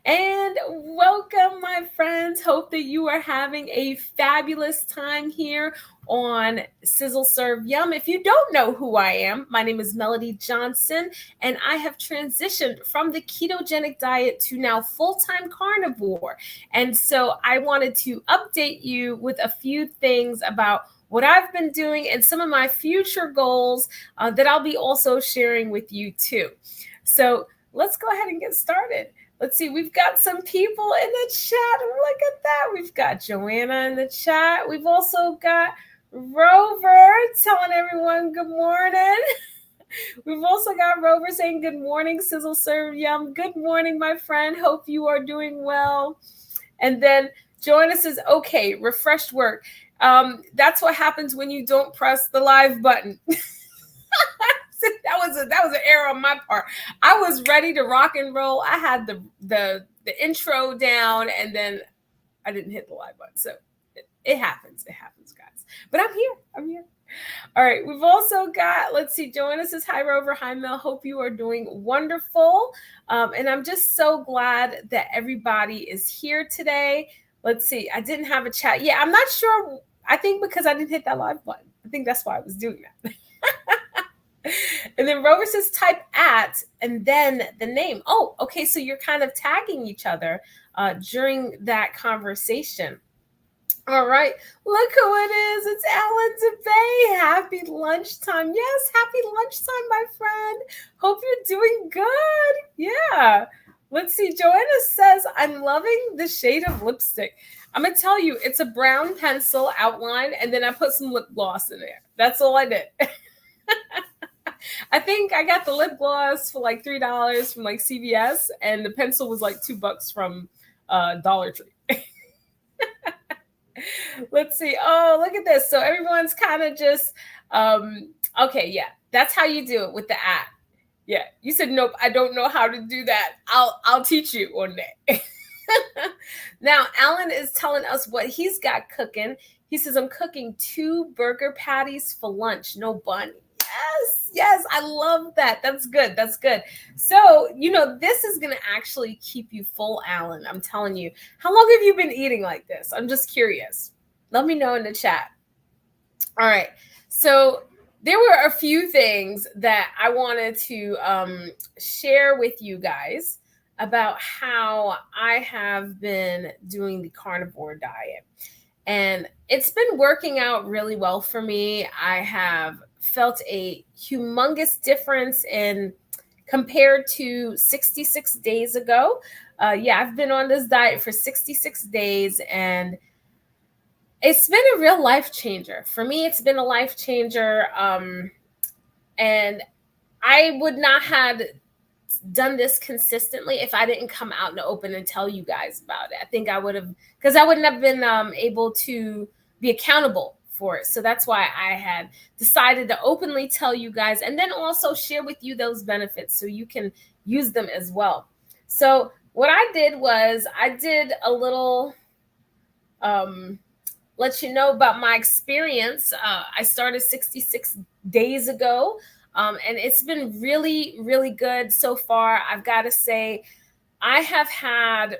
And welcome, my friends. Hope that you are having a fabulous time here on Sizzle Serve Yum. If you don't know who I am, my name is Melody Johnson, and I have transitioned from the ketogenic diet to now full-time carnivore. And so I wanted to update you with a few things about what I've been doing and some of my future goals that I'll be also sharing with you too. So let's go ahead and get started. Let's see, we've got some people in the chat. Look at that. We've got Joanna in the chat. We've also got Rover telling everyone good morning. We've also got Rover saying good morning, Sizzle Serve Yum. Good morning, my friend. Hope you are doing well. And then Joanna says, okay, refreshed work. That's what happens when you don't press the live button. That was an error on my part. I was ready to rock and roll. I had the intro down, and then I didn't hit the live button. So it happens. It happens, guys. But I'm here. I'm here. All right. We've also got, let's see, Joanna says, hi, Rover. Hi, Mel. Hope you are doing wonderful. And I'm just so glad that everybody is here today. Let's see. I didn't have a chat. Yeah, I'm not sure. I think because I didn't hit that live button. I think that's why I was doing that. And then Rover says type at and then the name. Oh, okay. So you're kind of tagging each other during that conversation. All right. Look who it is. It's Alan DeBay. Happy lunchtime. Yes, happy lunchtime, my friend. Hope you're doing good. Yeah. Let's see. Joanna says, I'm loving the shade of lipstick. I'm going to tell you, it's a brown pencil outline, and then I put some lip gloss in there. That's all I did. I think I got the lip gloss for like $3 from like CVS, and the pencil was like $2 from Dollar Tree. Let's see. Oh, look at this. So everyone's kind of just okay. Yeah, that's how you do it with the at. Yeah, you said nope. I don't know how to do that. I'll teach you one day. Now, Alan is telling us what he's got cooking. He says, I'm cooking 2 burger patties for lunch. No bun. Yes, I love that. That's good. That's good. So, this is going to actually keep you full, Alan. I'm telling you. How long have you been eating like this? I'm just curious. Let me know in the chat. All right. So there were a few things that I wanted to share with you guys about how I have been doing the carnivore diet. And it's been working out really well for me. I have felt a humongous difference in compared to 66 days ago. I've been on this diet for 66 days, and it's been a real life changer. For me, it's been a life changer. And I would not have done this consistently if I didn't come out in the open and tell you guys about it. I think I would have, because I wouldn't have been able to be accountable for it. So that's why I had decided to openly tell you guys, and then also share with you those benefits so you can use them as well. So what I did was I did a little let you know about my experience. I started 66 days ago. And it's been really, really good so far. I've got to say, I have had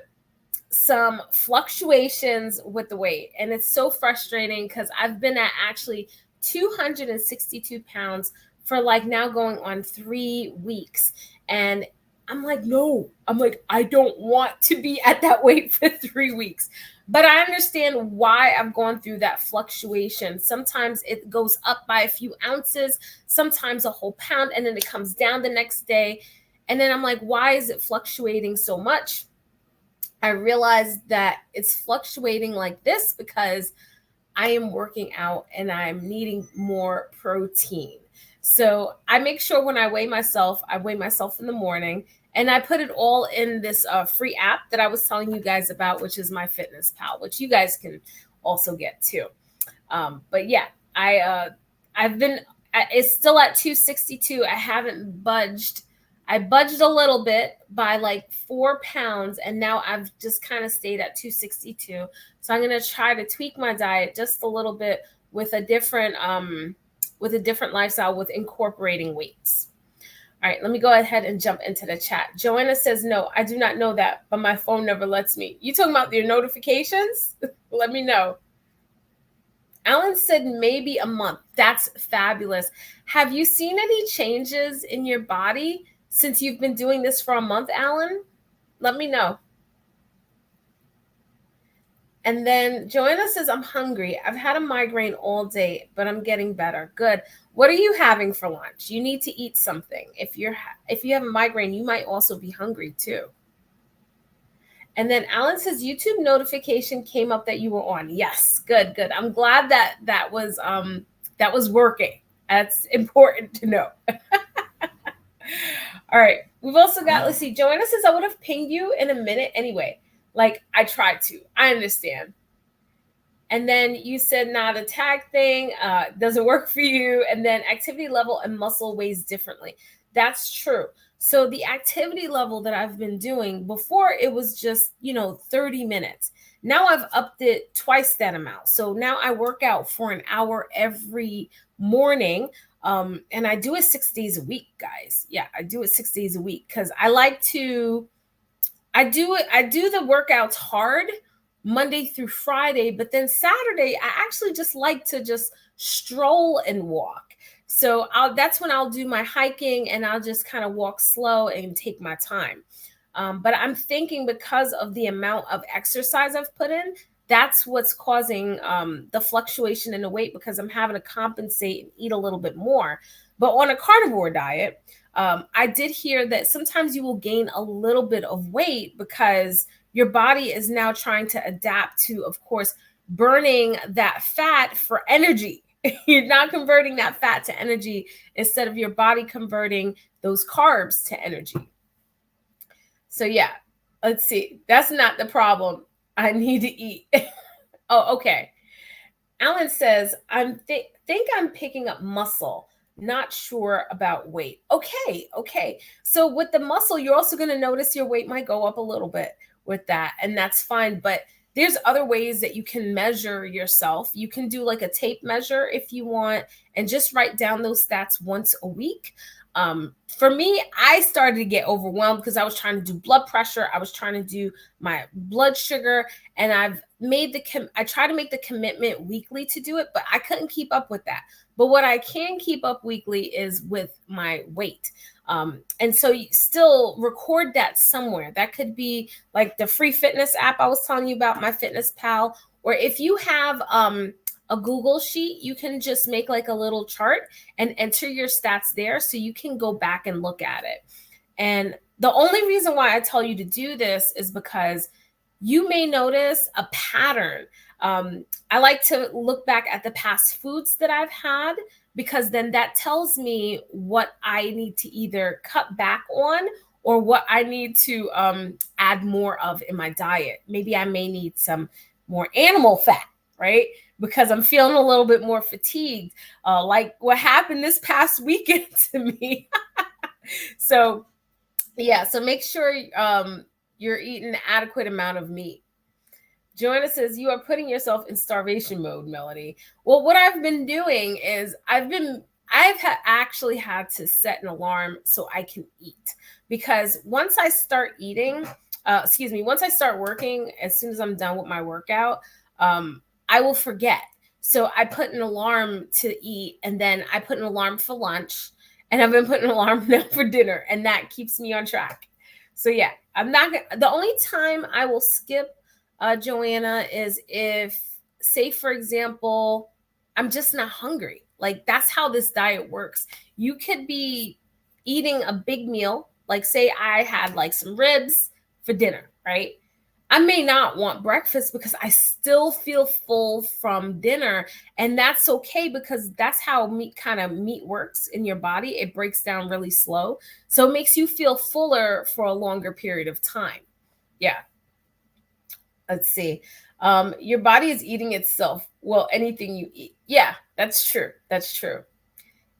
some fluctuations with the weight, and it's so frustrating because I've been at actually 262 pounds for like now going on 3 weeks. And I'm like, no, I don't want to be at that weight for 3 weeks. But I understand why I've gone through that fluctuation. Sometimes it goes up by a few ounces, sometimes a whole pound, and then it comes down the next day. And then I'm like, why is it fluctuating so much? I realized that it's fluctuating like this because I am working out and I'm needing more protein. So I make sure when I weigh myself in the morning, and I put it all in this free app that I was telling you guys about, which is MyFitnessPal, which you guys can also get too. But yeah, I've been, it's still at 262. I haven't budged. I budged a little bit by like 4 pounds, and now I've just kind of stayed at 262. So I'm going to try to tweak my diet just a little bit with a different lifestyle with incorporating weights. All right, let me go ahead and jump into the chat. Joanna says, no, I do not know that, but my phone never lets me. You talking about your notifications? Let me know. Alan said maybe a month. That's fabulous. Have you seen any changes in your body since you've been doing this for a month, Alan? Let me know. And then Joanna says, I'm hungry. I've had a migraine all day, but I'm getting better. Good. What are you having for lunch? You need to eat something. If you have a migraine, you might also be hungry too. And then Alan says, YouTube notification came up that you were on. Yes, good. I'm glad that was working. That's important to know. All right. We've also got, let's see, Joanna says, I would have pinged you in a minute anyway. Like, I tried to. I understand. And then you said, not a tag thing, doesn't work for you. And then activity level and muscle weighs differently. That's true. So the activity level that I've been doing before, it was just, 30 minutes. Now I've upped it twice that amount. So now I work out for an hour every morning. And I do it 6 days a week, guys. Yeah, I do it 6 days a week because I do the workouts hard Monday through Friday, but then Saturday, I actually just like to just stroll and walk. So that's when I'll do my hiking and I'll just kind of walk slow and take my time. But I'm thinking because of the amount of exercise I've put in, that's what's causing the fluctuation in the weight because I'm having to compensate and eat a little bit more. But on a carnivore diet, I did hear that sometimes you will gain a little bit of weight because your body is now trying to adapt to, of course, burning that fat for energy. You're not converting that fat to energy instead of your body converting those carbs to energy. So yeah, let's see. That's not the problem. I need to eat. Oh, okay. Alan says, I think I'm picking up muscle. Not sure about weight. Okay. So with the muscle, you're also going to notice your weight might go up a little bit with that, and that's fine. But there's other ways that you can measure yourself. You can do like a tape measure if you want, and just write down those stats once a week. For me, I started to get overwhelmed because I was trying to do blood pressure. I was trying to do my blood sugar, and I try to make the commitment weekly to do it, but I couldn't keep up with that. But what I can keep up weekly is with my weight. And so you still record that somewhere. That could be like the free fitness app I was telling you about, MyFitnessPal, or if you have a Google sheet, you can just make like a little chart and enter your stats there so you can go back and look at it. And the only reason why I tell you to do this is because you may notice a pattern. I like to look back at the past foods that I've had because then that tells me what I need to either cut back on or what I need to add more of in my diet. Maybe I may need some more animal fat, right? Because I'm feeling a little bit more fatigued, like what happened this past weekend to me. So yeah, so make sure you're eating an adequate amount of meat. Joanna says, you are putting yourself in starvation mode, Melody. Well, what I've been doing is actually had to set an alarm so I can eat. Because once I start working, as soon as I'm done with my workout, I will forget. So I put an alarm to eat, and then I put an alarm for lunch, and I've been putting an alarm now for dinner, and that keeps me on track. So yeah, the only time I will skip, Joanna, is if, say, for example, I'm just not hungry. Like, that's how this diet works. You could be eating a big meal. Like, say I had like some ribs for dinner, right? I may not want breakfast because I still feel full from dinner. And that's okay because that's how meat works in your body. It breaks down really slow. So it makes you feel fuller for a longer period of time. Yeah. Let's see. Your body is eating itself. Well, anything you eat. Yeah, that's true. That's true.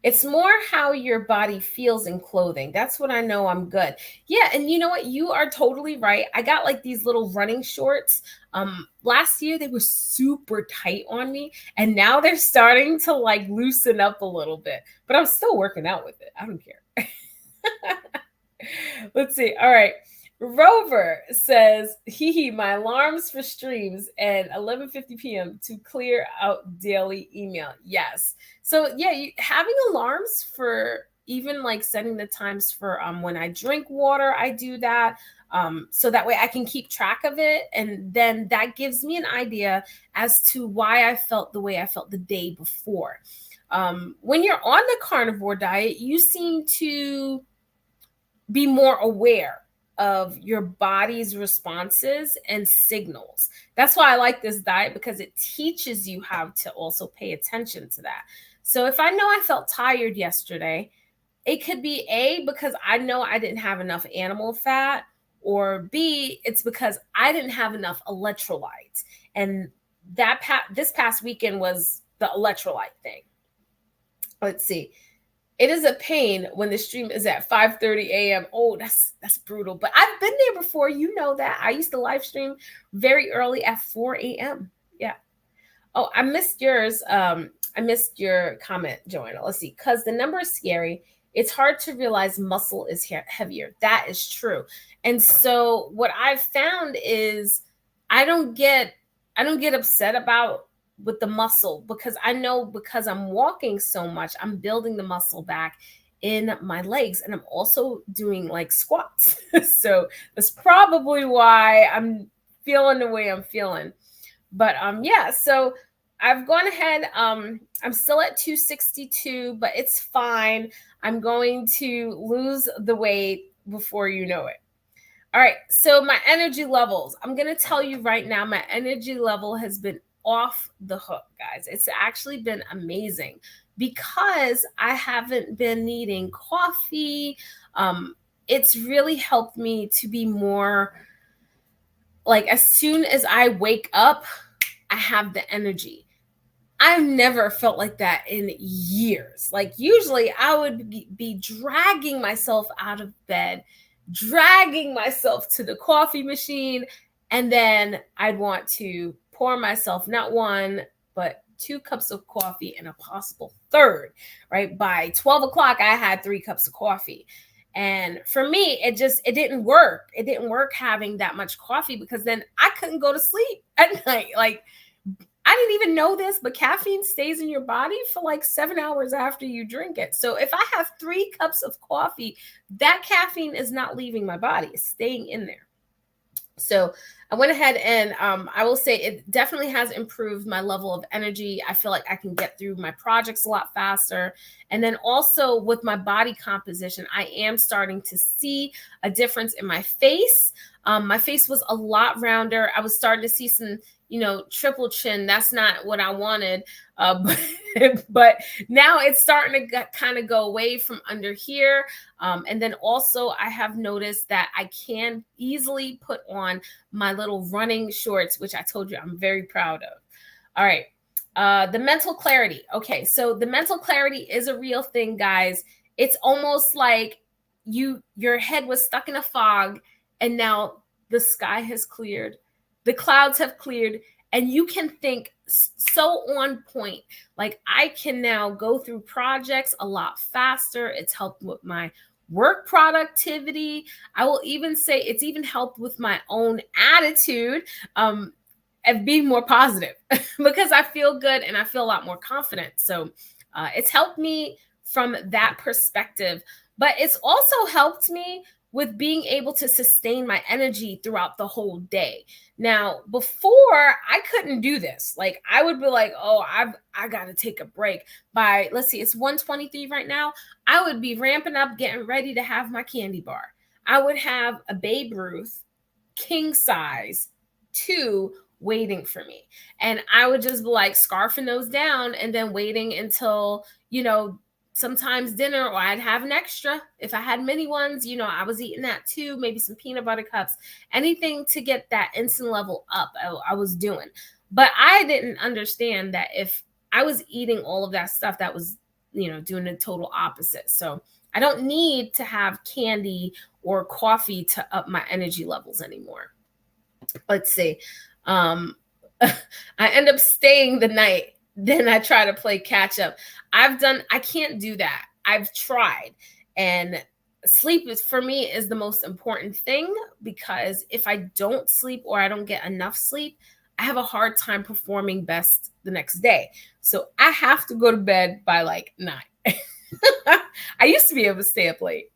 It's more how your body feels in clothing. That's what I know I'm good. Yeah, and you know what? You are totally right. I got like these little running shorts. Last year they were super tight on me, and now they're starting to like loosen up a little bit. But I'm still working out with it. I don't care. Let's see. All right. Rover says, hee hee, my alarms for streams at 11:50 p.m. to clear out daily email. Yes. So yeah, having alarms for even like setting the times for when I drink water, I do that. So that way I can keep track of it. And then that gives me an idea as to why I felt the way I felt the day before. When you're on the carnivore diet, you seem to be more aware of your body's responses and signals. That's why I like this diet, because it teaches you how to also pay attention to that. So if I know I felt tired yesterday, it could be A, because I know I didn't have enough animal fat, or B, it's because I didn't have enough electrolytes. And this past weekend was the electrolyte thing. Let's see. It is a pain when the stream is at 5:30 a.m. Oh, that's brutal. But I've been there before. You know that. I used to live stream very early at 4 a.m. Yeah. Oh, I missed yours. I missed your comment, Joanna. Let's see. Because the number is scary. It's hard to realize muscle is heavier. That is true. And so what I've found is I don't get upset about with the muscle, because I know, because I'm walking so much, I'm building the muscle back in my legs, and I'm also doing like squats. So that's probably why I'm feeling the way I'm feeling. But yeah, so I've gone ahead. I'm still at 262, but it's fine. I'm going to lose the weight before you know it. All right, so my energy levels. I'm going to tell you right now, my energy level has been off the hook, guys. It's actually been amazing because I haven't been needing coffee. It's really helped me to be more like, as soon as I wake up, I have the energy. I've never felt like that in years. Like, usually I would be dragging myself out of bed, dragging myself to the coffee machine, and then I'd want to pour myself not one, but 2 cups of coffee and a possible third, right? By 12 o'clock, I had 3 cups of coffee. And for me, it didn't work. It didn't work having that much coffee, because then I couldn't go to sleep at night. Like, I didn't even know this, but caffeine stays in your body for like 7 hours after you drink it. So if I have 3 cups of coffee, that caffeine is not leaving my body. It's staying in there. So I went ahead and I will say it definitely has improved my level of energy. I feel like I can get through my projects a lot faster. And then also with my body composition, I am starting to see a difference in my face. My face was a lot rounder. I was starting to see some, triple chin. That's not what I wanted. But now it's starting to kind of go away from under here. And then also I have noticed that I can easily put on my little running shorts, which I told you I'm very proud of. All right. The mental clarity. Okay. So the mental clarity is a real thing, guys. It's almost like your head was stuck in a fog, and now the sky has cleared. The clouds have cleared, and you can think so on point. Like, I can now go through projects a lot faster. It's helped with my work productivity. I will even say it's even helped with my own attitude of being more positive because I feel good and I feel a lot more confident. So it's helped me from that perspective, but it's also helped me with being able to sustain my energy throughout the whole day. Now, before, I couldn't do this. Like, I would be like, oh, I got to take a break by, let's see, it's 1:23 right now. I would be ramping up, getting ready to have my candy bar. I would have a Babe Ruth king size 2 waiting for me. And I would just be like scarfing those down and then waiting until, sometimes dinner, or I'd have an extra. If I had mini ones, I was eating that too, maybe some peanut butter cups, anything to get that insulin level up, I was doing. But I didn't understand that if I was eating all of that stuff, that was, doing the total opposite. So I don't need to have candy or coffee to up my energy levels anymore. Let's see. I end up staying the night. Then I try to play catch up. I can't do that. I've tried. And sleep is, for me, is the most important thing, because if I don't sleep or I don't get enough sleep, I have a hard time performing best the next day. So I have to go to bed by like 9. I used to be able to stay up late.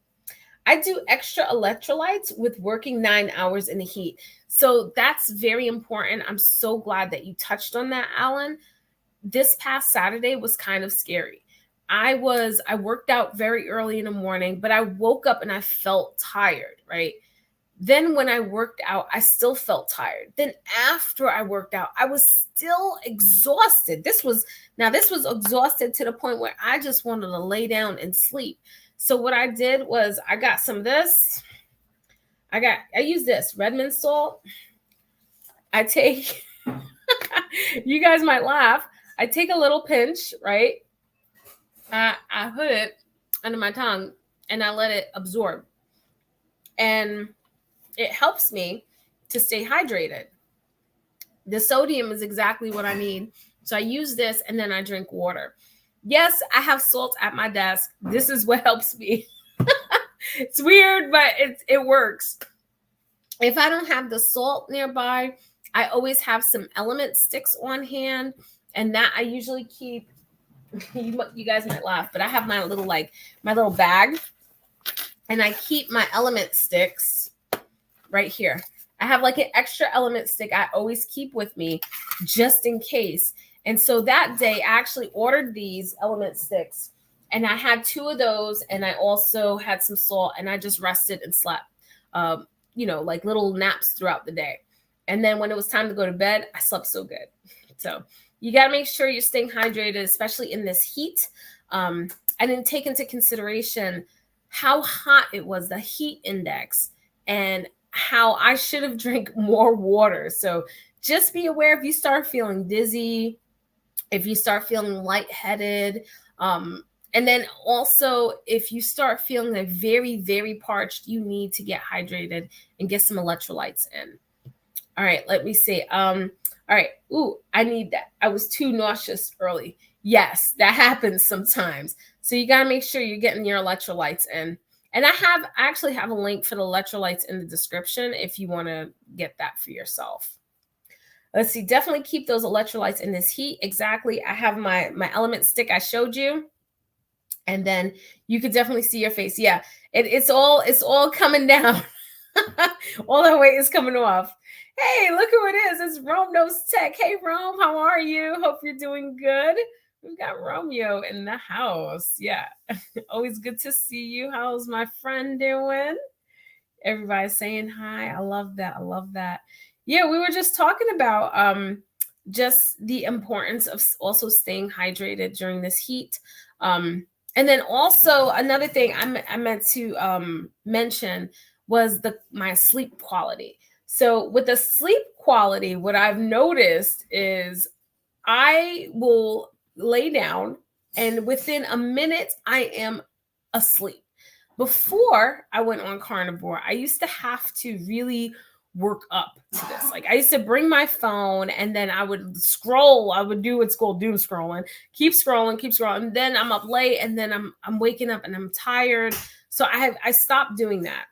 I do extra electrolytes with working 9 hours in the heat. So that's very important. I'm so glad that you touched on that, Alan. This past Saturday was kind of scary. I worked out very early in the morning, but I woke up and I felt tired, right? Then when I worked out, I still felt tired. Then after I worked out, I was still exhausted. This was exhausted to the point where I just wanted to lay down and sleep. So what I did was I got some of this. I use this Redmond salt. I take you guys might laugh. I take a little pinch, right? I put it under my tongue and I let it absorb. And it helps me to stay hydrated. The sodium is exactly what I need. So I use this and then I drink water. Yes, I have salt at my desk. This is what helps me. It's weird, but it works. If I don't have the salt nearby, I always have some element sticks on hand, and that I usually keep. You guys might laugh, but I have my little bag, and I keep my element sticks right here. I have like an extra element stick I always keep with me just in case. And so that day I actually ordered these element sticks, and I had 2 of those, and I also had some salt, and I just rested and slept, like little naps throughout the day. And then when it was time to go to bed, I slept so good. So you got to make sure you're staying hydrated, especially in this heat. And then take into consideration how hot it was, the heat index, and how I should have drank more water. So just be aware if you start feeling dizzy, if you start feeling lightheaded, and then also if you start feeling like very, very parched, you need to get hydrated and get some electrolytes in. All right, let me see. All right. Ooh, I need that. I was too nauseous early. Yes, that happens sometimes. So you got to make sure you're getting your electrolytes in. And I actually have a link for the electrolytes in the description if you want to get that for yourself. Let's see. Definitely keep those electrolytes in this heat. Exactly. I have my element stick I showed you. And then you could definitely see your face. Yeah, it's all coming down. All that weight is coming off. Hey, look who it is. It's Rome Knows Tech. Hey, Rome, how are you? Hope you're doing good. We've got Romeo in the house. Yeah, always good to see you. How's my friend doing? Everybody's saying hi. I love that. I love that. Yeah, we were just talking about just the importance of also staying hydrated during this heat. And then also another thing I meant to mention was my sleep quality. So with the sleep quality, what I've noticed is I will lay down and within a minute I am asleep. Before I went on Carnivore, I used to have to really work up to this. Like I used to bring my phone and then I would scroll. I would do what's called doom scrolling, keep scrolling. And then I'm up late and then I'm waking up and I'm tired. So I stopped doing that.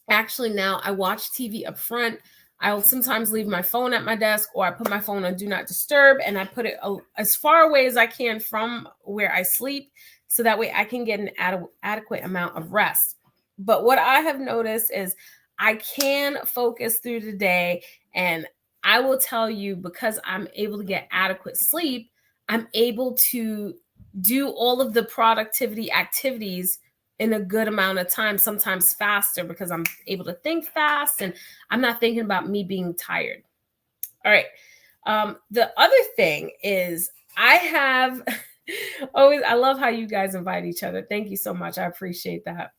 Actually, now I watch TV up front. I'll sometimes leave my phone at my desk, or I put my phone on do not disturb, and I put it as far away as I can from where I sleep, so that way I can get an adequate amount of rest. But what I have noticed is I can focus through the day, and I will tell you, because I'm able to get adequate sleep, I'm able to do all of the productivity activities in a good amount of time, sometimes faster, because I'm able to think fast and I'm not thinking about me being tired. All right. The other thing is I have I love how you guys invite each other. Thank you so much. I appreciate that.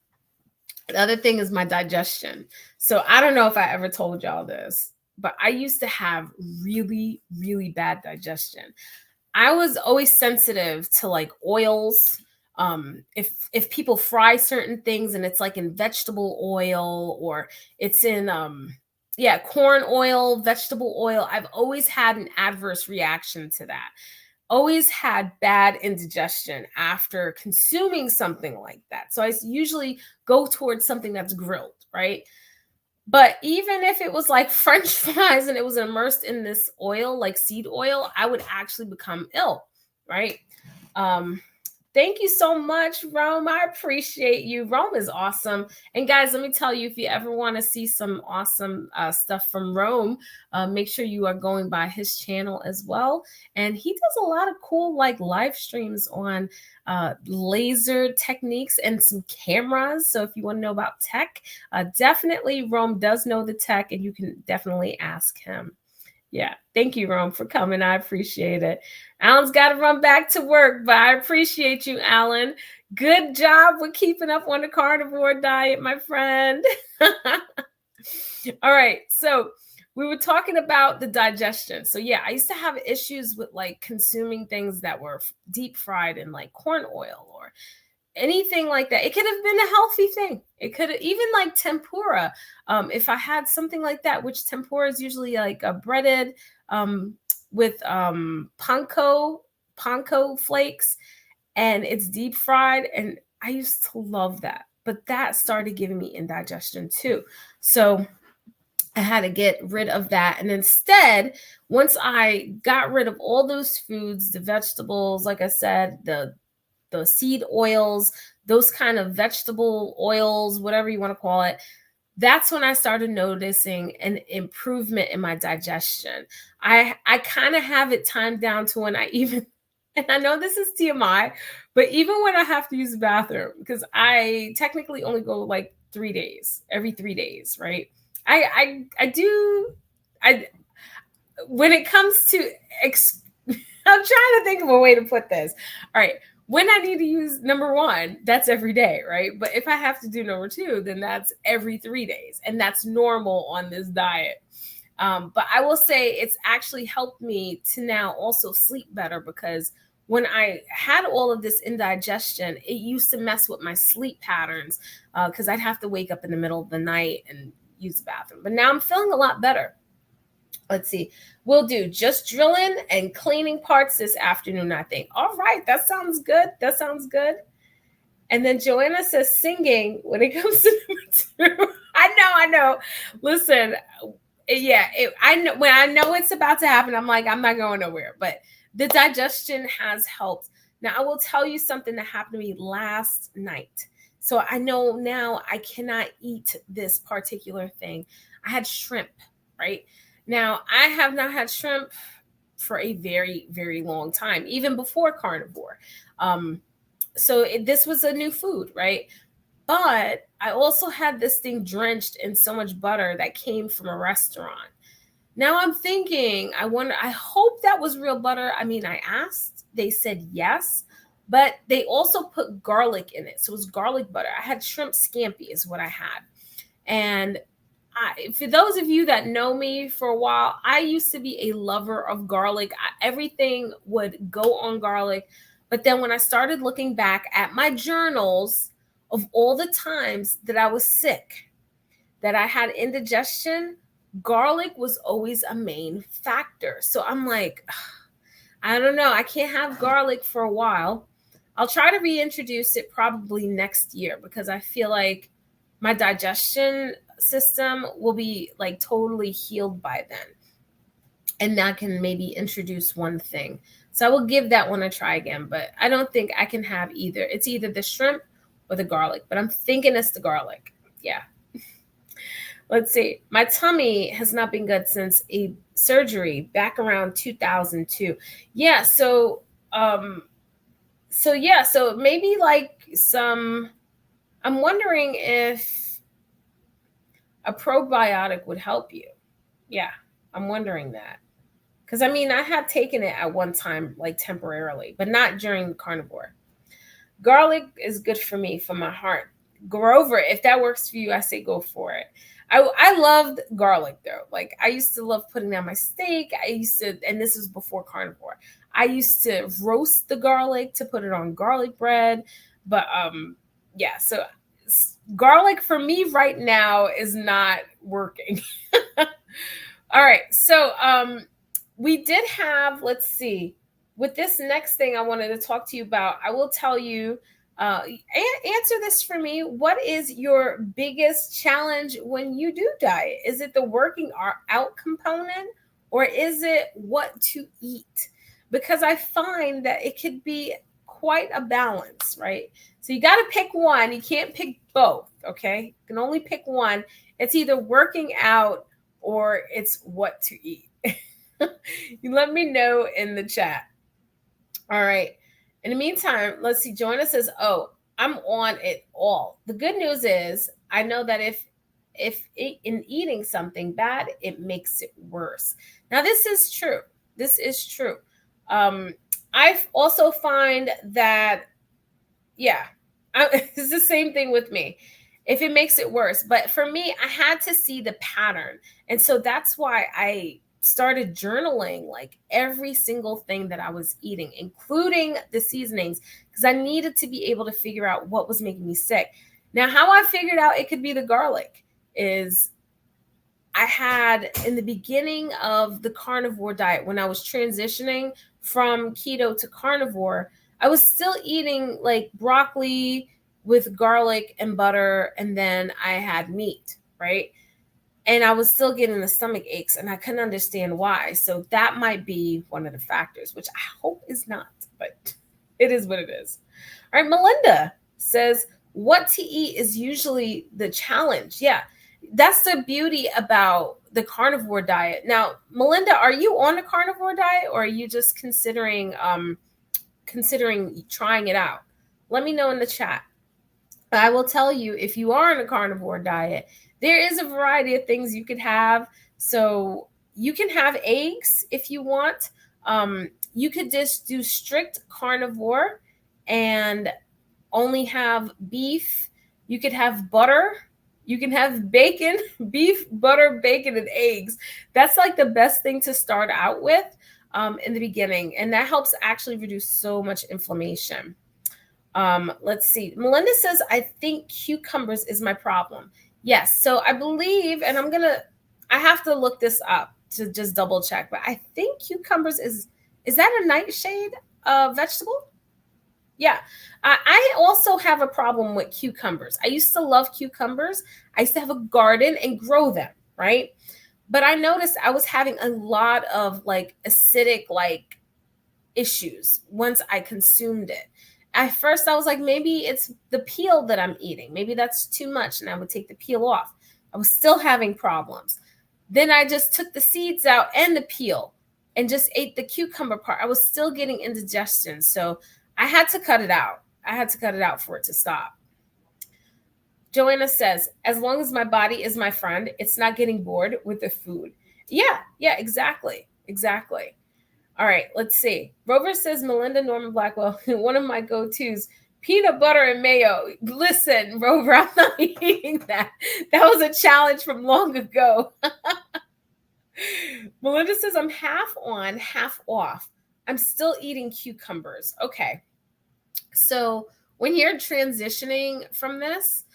The other thing is my digestion. So I don't know if I ever told y'all this, but I used to have really, really bad digestion. I was always sensitive to like oils. If people fry certain things and it's like in vegetable oil or it's in corn oil, vegetable oil, I've always had an adverse reaction to that. always had bad indigestion after consuming something like that. So I usually go towards something that's grilled, right? But even if it was like French fries and it was immersed in this oil, like seed oil, I would actually become ill, right? Um, Thank you so much, Rome. I appreciate you. Rome is awesome. And guys, let me tell you, if you ever want to see some awesome stuff from Rome, make sure you are going by his channel as well. And he does a lot of cool like live streams on laser techniques and some cameras. So if you want to know about tech, definitely Rome does know the tech, and you can definitely ask him. Yeah. Thank you, Rome, for coming. I appreciate it. Alan's got to run back to work, but I appreciate you, Alan. Good job with keeping up on the carnivore diet, my friend. All right. So we were talking about the digestion. So yeah, I used to have issues with like consuming things that were deep fried in like corn oil or anything like that. It could have been a healthy thing. It could have even like tempura. If I had something like that, which tempura is usually like a breaded with panko flakes, and it's deep fried, and I used to love that. But that started giving me indigestion too. So I had to get rid of that. And instead, once I got rid of all those foods, the vegetables, like I said, the seed oils, those kind of vegetable oils, whatever you want to call it, that's when I started noticing an improvement in my digestion. I kind of have it timed down to when I even, and I know this is TMI, but even when I have to use the bathroom, because I technically only go like 3 days, every 3 days, right? When it comes to I'm trying to think of a way to put this. All right. When I need to use number 1, that's every day, right? But if I have to do number 2, then that's every 3 days. And that's normal on this diet. But I will say it's actually helped me to now also sleep better, because when I had all of this indigestion, it used to mess with my sleep patterns because I'd have to wake up in the middle of the night and use the bathroom. But now I'm feeling a lot better. Let's see. We'll do just drilling and cleaning parts this afternoon, I think. All right. That sounds good. That sounds good. And then Joanna says singing when it comes to number 2. I know. Listen, yeah, I know when I know it's about to happen, I'm like, I'm not going nowhere. But the digestion has helped. Now, I will tell you something that happened to me last night. So I know now I cannot eat this particular thing. I had shrimp, right? Now, I have not had shrimp for a very, very long time, even before carnivore. This was a new food, right? But I also had this thing drenched in so much butter that came from a restaurant. Now I'm thinking, I hope that was real butter. I mean, I asked, they said yes, but they also put garlic in it. So it was garlic butter. I had shrimp scampi is what I had. And for those of you that know me for a while, I used to be a lover of garlic. Everything would go on garlic. But then when I started looking back at my journals of all the times that I was sick, that I had indigestion, garlic was always a main factor. So I'm like, I don't know. I can't have garlic for a while. I'll try to reintroduce it probably next year, because I feel like my digestion system will be like totally healed by then. And that can maybe introduce one thing. So I will give that one a try again, but I don't think I can have either. It's either the shrimp or the garlic, but I'm thinking it's the garlic. Yeah. Let's see. My tummy has not been good since a surgery back around 2002. Yeah. So maybe like I'm wondering if a probiotic would help you. Yeah. I'm wondering that. Because I mean, I have taken it at one time, like temporarily, but not during the carnivore. Garlic is good for me, for my heart. Grover, if that works for you, I say go for it. I loved garlic though. Like I used to love putting on my steak. And this was before carnivore. I used to roast the garlic to put it on garlic bread. But yeah, so garlic for me right now is not working. All right, so we did have, let's see. with this next thing I wanted to talk to you about, I will tell you, answer this for me. What is your biggest challenge when you do diet? Is it the working out component, or is it what to eat? Because I find that it could be quite a balance, right? So you got to pick one. You can't pick both, okay? You can only pick one. It's either working out or it's what to eat. You let me know in the chat. All right. In the meantime, let's see. Joanna says, "Oh, I'm on it all." The good news is, I know that if in eating something bad, it makes it worse. Now, this is true. This is true. I also find that, yeah, it's the same thing with me. If it makes it worse, but for me, I had to see the pattern, and so that's why I started journaling like every single thing that I was eating, including the seasonings, because I needed to be able to figure out what was making me sick. Now, how I figured out it could be the garlic is I had, in the beginning of the carnivore diet, when I was transitioning from keto to carnivore, I was still eating like broccoli with garlic and butter, and then I had meat, right? And I was still getting the stomach aches, and I couldn't understand why. So that might be one of the factors, which I hope is not, but it is what it is. All right, Melinda says, what to eat is usually the challenge. Yeah, that's the beauty about the carnivore diet. Now, Melinda, are you on a carnivore diet, or are you just considering trying it out? Let me know in the chat. I will tell you, if you are on a carnivore diet, there is a variety of things you could have. So you can have eggs if you want. You could just do strict carnivore and only have beef. You could have butter. You can have bacon, beef, butter, bacon, and eggs. That's like the best thing to start out with in the beginning. And that helps actually reduce so much inflammation. Let's see. Melinda says, I think cucumbers is my problem. Yes. So I believe, and I have to look this up to just double check, but I think cucumbers is that a nightshade vegetable? Yeah. I also have a problem with cucumbers. I used to love cucumbers. I used to have a garden and grow them, right? But I noticed I was having a lot of like acidic like issues once I consumed it. At first, I was like, maybe it's the peel that I'm eating. Maybe that's too much, and I would take the peel off. I was still having problems. Then I just took the seeds out and the peel and just ate the cucumber part. I was still getting indigestion, so I had to cut it out. I had to cut it out for it to stop. Joanna says, as long as my body is my friend, it's not getting bored with the food. Yeah, exactly. Exactly. All right, let's see. Rover says, Melinda Norman Blackwell, one of my go-tos, peanut butter and mayo. Listen, Rover, I'm not eating that. That was a challenge from long ago. Melinda says, I'm half on, half off. I'm still eating cucumbers. Okay. So when you're transitioning from this,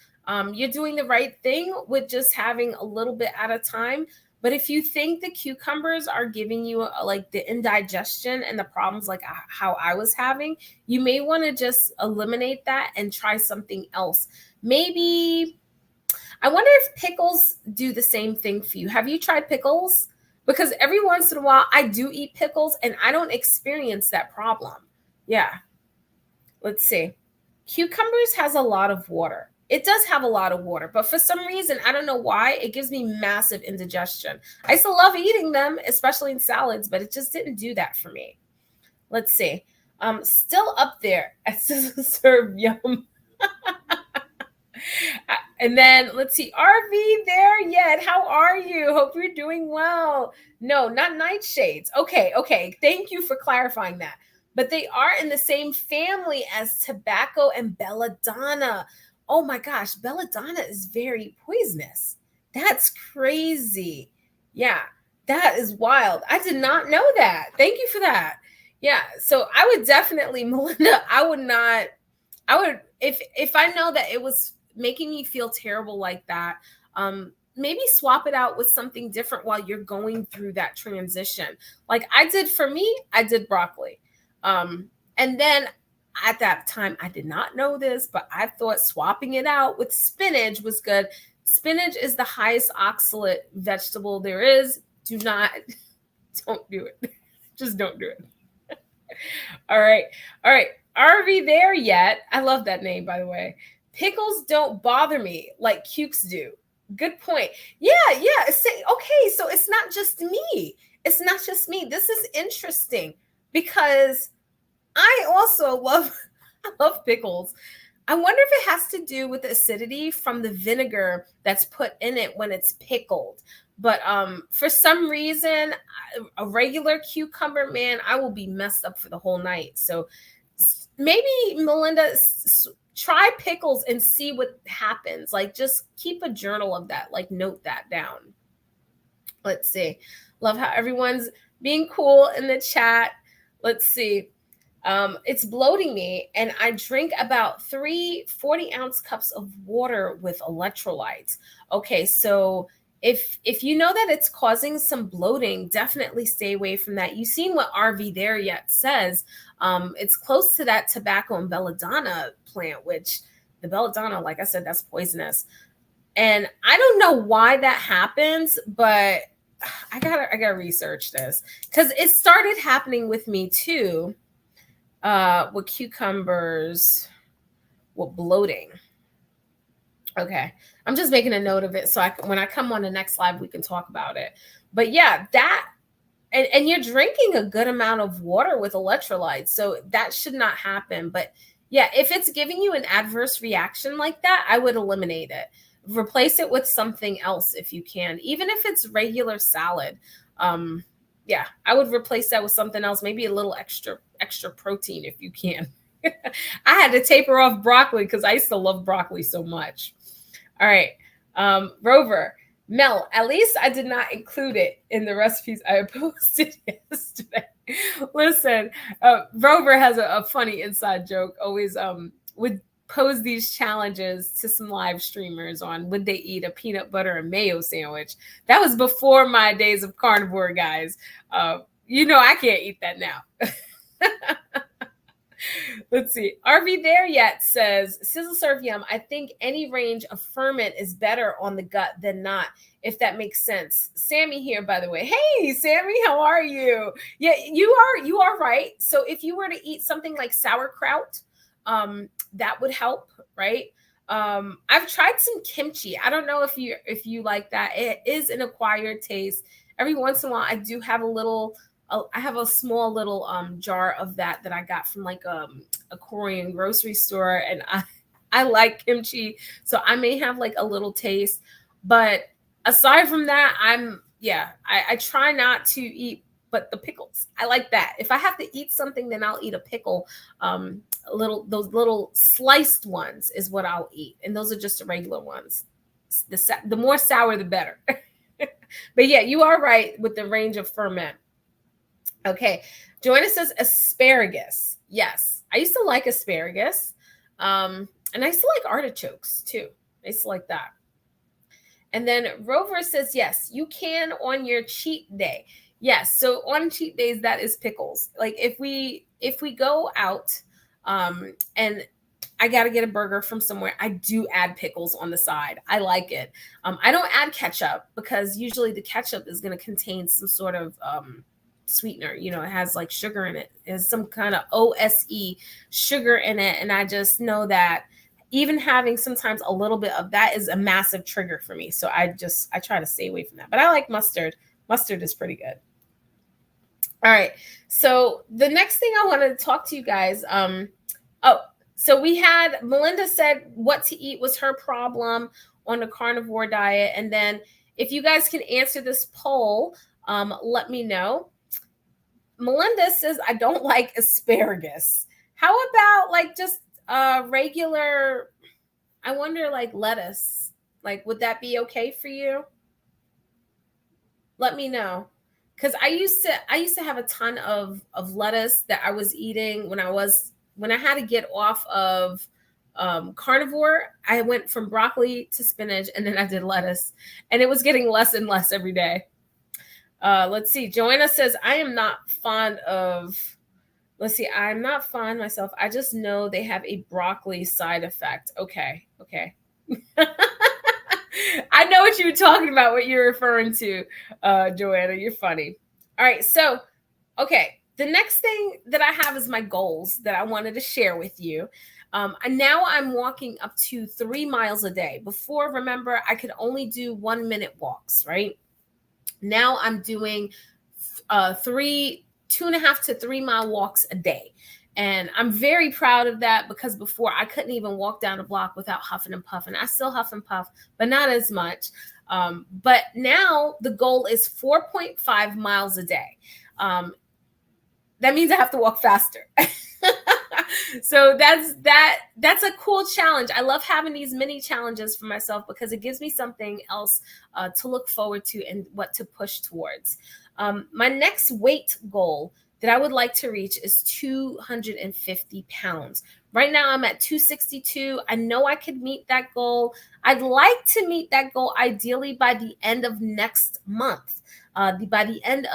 you're doing the right thing with just having a little bit at a time. But if you think the cucumbers are giving you like the indigestion and the problems like how I was having, you may want to just eliminate that and try something else. Maybe, I wonder if pickles do the same thing for you. Have you tried pickles? Because every once in a while I do eat pickles and I don't experience that problem. Yeah. Let's see. Cucumbers has a lot of water. It does have a lot of water, but for some reason, I don't know why, it gives me massive indigestion. I still love eating them, especially in salads, but it just didn't do that for me. Let's see. Still up there at Sizzle Serve Yum. And then let's see, RV there yet? How are you? Hope you're doing well. No, not nightshades. Okay. Thank you for clarifying that. But they are in the same family as tobacco and belladonna. Oh my gosh, belladonna is very poisonous. That's crazy. Yeah, that is wild. I did not know that. Thank you for that. Yeah, so I would definitely, Melinda, I would, if I know that it was making me feel terrible like that, maybe swap it out with something different while you're going through that transition. Like I did for me, I did broccoli. And then at that time, I did not know this, but I thought swapping it out with spinach was good. Spinach is the highest oxalate vegetable there is. Don't do it. Just don't do it. All right. Are we there yet? I love that name, by the way. Pickles don't bother me like cukes do. Good point. Yeah. Okay, so it's not just me. It's not just me. This is interesting because I also I love pickles. I wonder if it has to do with the acidity from the vinegar that's put in it when it's pickled. But for some reason, a regular cucumber, man, I will be messed up for the whole night. So maybe Melinda, try pickles and see what happens. Like, just keep a journal of that. Like, note that down. Let's see. Love how everyone's being cool in the chat. Let's see. It's bloating me, and I drink about 3 40-ounce cups of water with electrolytes. Okay, so if you know that it's causing some bloating, definitely stay away from that. You've seen what RV There Yet says. It's close to that tobacco and belladonna plant, which the belladonna, like I said, that's poisonous. And I don't know why that happens, but I gotta research this because it started happening with me too. With cucumbers, with bloating. Okay, I'm just making a note of it so when I come on the next live, we can talk about it. But yeah, that and you're drinking a good amount of water with electrolytes, so that should not happen. But yeah, if it's giving you an adverse reaction like that, I would eliminate it. Replace it with something else if you can, even if it's regular salad. Yeah, I would replace that with something else, maybe a little extra protein if you can. I had to taper off broccoli because I used to love broccoli so much. All right. Rover, Mel, at least I did not include it in the recipes I posted yesterday. Listen, Rover has a funny inside joke, always would pose these challenges to some live streamers on would they eat a peanut butter and mayo sandwich. That was before my days of carnivore, guys. I can't eat that now. Let's see. RV There Yet says, Sizzle Serve Yum, I think any range of ferment is better on the gut than not, if that makes sense. Sammy here, by the way. Hey, Sammy, how are you? Yeah, you are right. So if you were to eat something like sauerkraut, that would help, right? I've tried some kimchi. I don't know if you like that. It is an acquired taste. Every once in a while, I do have I have a small little jar of that I got from like a Korean grocery store, and I like kimchi, so I may have like a little taste. But aside from that, I try not to eat but the pickles. I like that. If I have to eat something, then I'll eat a pickle. Those little sliced ones is what I'll eat, and those are just the regular ones. The more sour, the better. But yeah, you are right with the range of ferment. Okay, Joanna says asparagus. Yes, I used to like asparagus, and I used to like artichokes too. I used to like that. And then Rover says, yes, you can on your cheat day. Yes, so on cheat days, that is pickles. Like if we go out, and I got to get a burger from somewhere, I do add pickles on the side. I like it. I don't add ketchup because usually the ketchup is going to contain some sort of sweetener. It has like sugar in it. It has some kind of OSE sugar in it. And I just know that even having sometimes a little bit of that is a massive trigger for me. So I try to stay away from that. But I like mustard. Mustard is pretty good. All right. So the next thing I wanted to talk to you guys. So we had Melinda said what to eat was her problem on the carnivore diet. And then if you guys can answer this poll, let me know. Melinda says, I don't like asparagus. How about like just regular, I wonder, like lettuce? Like, would that be okay for you? Let me know. Because I used to have a ton of lettuce that I was eating when I had to get off of carnivore. I went from broccoli to spinach, and then I did lettuce, and it was getting less and less every day. Let's see. Joanna says, I am not fond of Let's see. I'm not fond myself. I just know they have a broccoli side effect. Okay. Okay. I know what you were talking about, what you're referring to, Joanna. You're funny. All right. So, okay. The next thing that I have is my goals that I wanted to share with you. And now I'm walking up to 3 miles a day. Before, remember, I could only do 1 minute walks, right? Now I'm doing 2.5 to 3 mile walks a day. And I'm very proud of that because before I couldn't even walk down a block without huffing and puffing. I still huff and puff, but not as much. But now the goal is 4.5 miles a day. That means I have to walk faster. So that's a cool challenge. I love having these mini challenges for myself because it gives me something else to look forward to and what to push towards. My next weight goal that I would like to reach is 250 pounds. Right now I'm at 262. I know I could meet that goal. I'd like to meet that goal ideally by the end of next month. By the end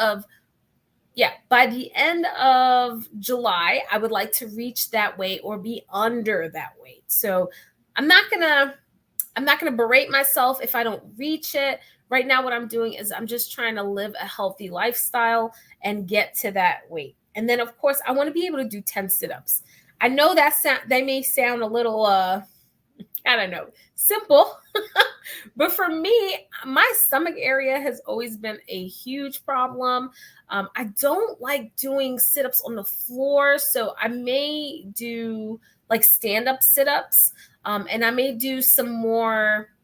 of July, I would like to reach that weight or be under that weight. So I'm not gonna berate myself if I don't reach it. Right now, what I'm doing is I'm just trying to live a healthy lifestyle and get to that weight. And then, of course, I want to be able to do 10 sit-ups. I know they may sound a little, I don't know, simple. But for me, my stomach area has always been a huge problem. I don't like doing sit-ups on the floor, so I may do like stand-up sit-ups, and I may do some more,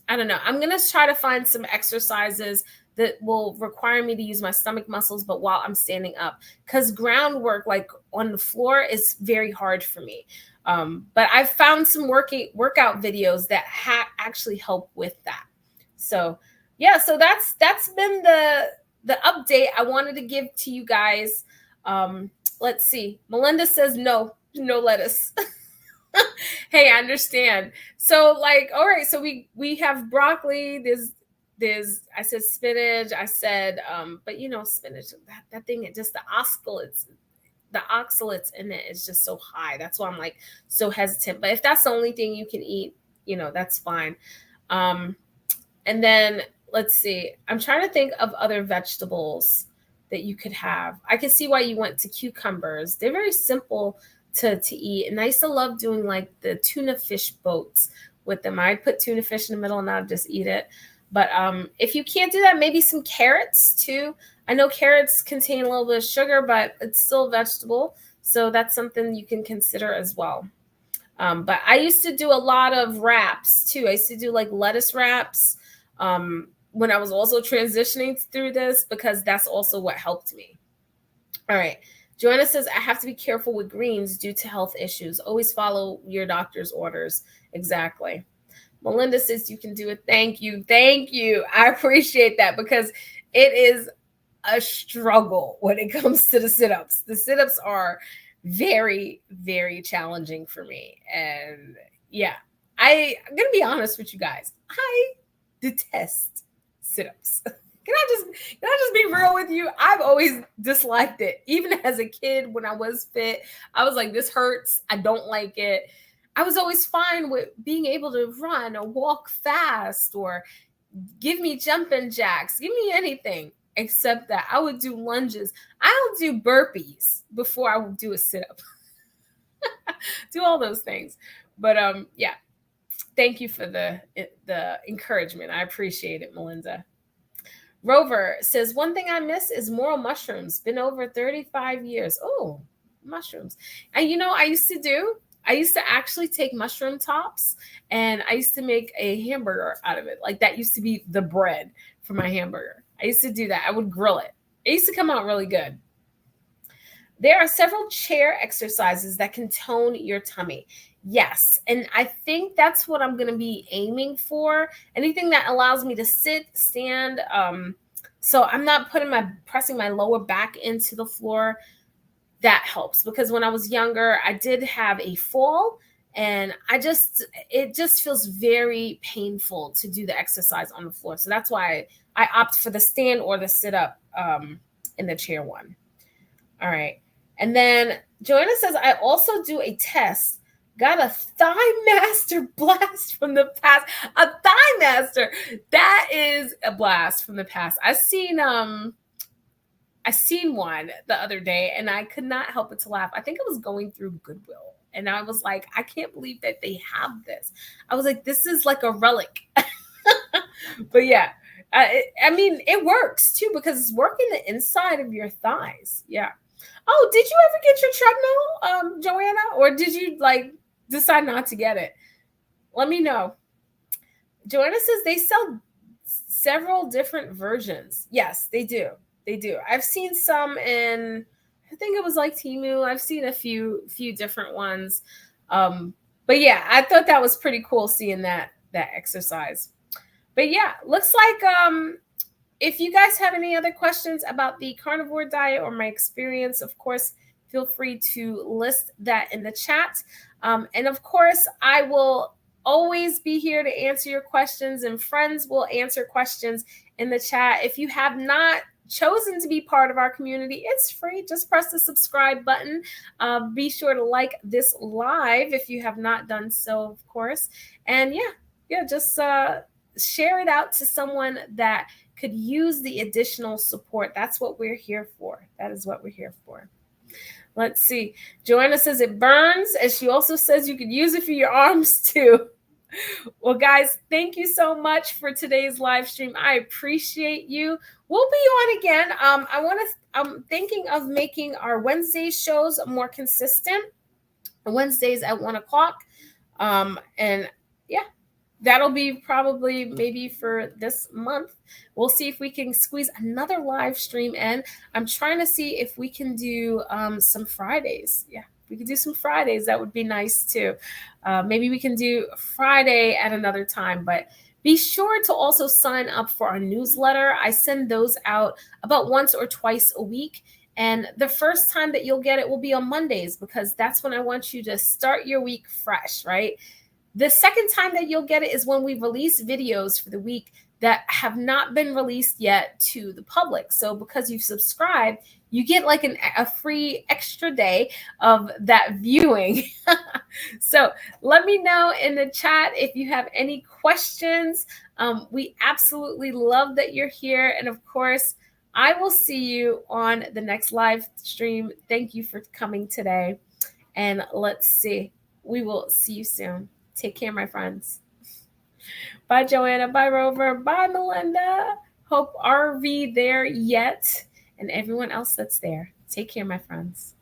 I don't know. I'm going to try to find some exercises that will require me to use my stomach muscles, but while I'm standing up, because groundwork, like on the floor, is very hard for me. But I've found some workout videos that actually help with that. So yeah, so that's been the update I wanted to give to you guys. Let's see. Melinda says no lettuce. Hey, I understand. So like, all right, so we have broccoli. There's I said spinach. I said, but spinach, that thing, it just the oxalates in it is just so high. That's why I'm like so hesitant. But if that's the only thing you can eat, that's fine. And then let's see. I'm trying to think of other vegetables that you could have. I can see why you went to cucumbers. They're very simple to eat. And I used to love doing like the tuna fish boats with them. I'd put tuna fish in the middle and I'd just eat it. But if you can't do that, maybe some carrots too. I know carrots contain a little bit of sugar, but it's still a vegetable. So that's something you can consider as well. But I used to do a lot of wraps too. I used to do like lettuce wraps when I was also transitioning through this, because that's also what helped me. All right. Joanna says, I have to be careful with greens due to health issues. Always follow your doctor's orders. Exactly. Melinda says you can do it. Thank you. Thank you. I appreciate that because it is a struggle when it comes to the sit-ups. The sit-ups are very, very challenging for me. And yeah, I'm going to be honest with you guys. I detest sit-ups. Can I just be real with you? I've always disliked it. Even as a kid, when I was fit, I was like, this hurts. I don't like it. I was always fine with being able to run or walk fast or give me jumping jacks, give me anything except that. I would do lunges. I'll do burpees before I would do a sit-up. Do all those things. But yeah, thank you for the encouragement. I appreciate it, Melinda. Rover says, one thing I miss is morel mushrooms. Been over 35 years. Oh, mushrooms. And I used to actually take mushroom tops and I used to make a hamburger out of it. Like that used to be the bread for my hamburger. I used to do that. I would grill it. It used to come out really good. There are several chair exercises that can tone your tummy. Yes. And I think that's what I'm going to be aiming for. Anything that allows me to sit, stand. So I'm not pressing my lower back into the floor. That helps because when I was younger, I did have a fall and it just feels very painful to do the exercise on the floor. So that's why I opt for the stand or the sit up in the chair one. All right. And then Joanna says, I also do a test. Got a Thigh Master blast from the past. A Thigh Master. That is a blast from the past. I seen one the other day and I could not help but to laugh. I think I was going through Goodwill and I was like, I can't believe that they have this. I was like, this is like a relic. But yeah, I mean, it works too because it's working the inside of your thighs. Yeah. Oh, did you ever get your treadmill, Joanna? Or did you like decide not to get it? Let me know. Joanna says they sell several different versions. Yes, they do. They do. I've seen some in, I think it was like Temu. I've seen a few different ones. But yeah, I thought that was pretty cool seeing that exercise. But yeah, looks like if you guys have any other questions about the carnivore diet or my experience, of course, feel free to list that in the chat. And of course, I will always be here to answer your questions, and friends will answer questions in the chat. If you have not chosen to be part of our community, it's free. Just press the subscribe button. Be sure to like this live if you have not done so, of course. And yeah, just share it out to someone that could use the additional support. That's what we're here for. That is what we're here for. Let's see. Joanna says it burns, and she also says you could use it for your arms too. Well, guys, thank you so much for today's live stream. I appreciate you. We'll be on again. I'm thinking of making our Wednesday shows more consistent. Wednesdays at 1 o'clock. And yeah, that'll be probably maybe for this month. We'll see if we can squeeze another live stream in. I'm trying to see if we can do some Fridays. Yeah, we could do some Fridays. That would be nice too. Maybe we can do Friday at another time, but be sure to also sign up for our newsletter. I send those out about once or twice a week. And the first time that you'll get it will be on Mondays, because that's when I want you to start your week fresh, right? The second time that you'll get it is when we release videos for the week that have not been released yet to the public. So because you've subscribed, you get like a free extra day of that viewing. So let me know in the chat if you have any questions. We absolutely love that you're here. And of course, I will see you on the next live stream. Thank you for coming today. And let's see. We will see you soon. Take care, my friends. Bye, Joanna. Bye, Rover. Bye, Melinda. Hope RV there yet. And everyone else that's there. Take care, my friends.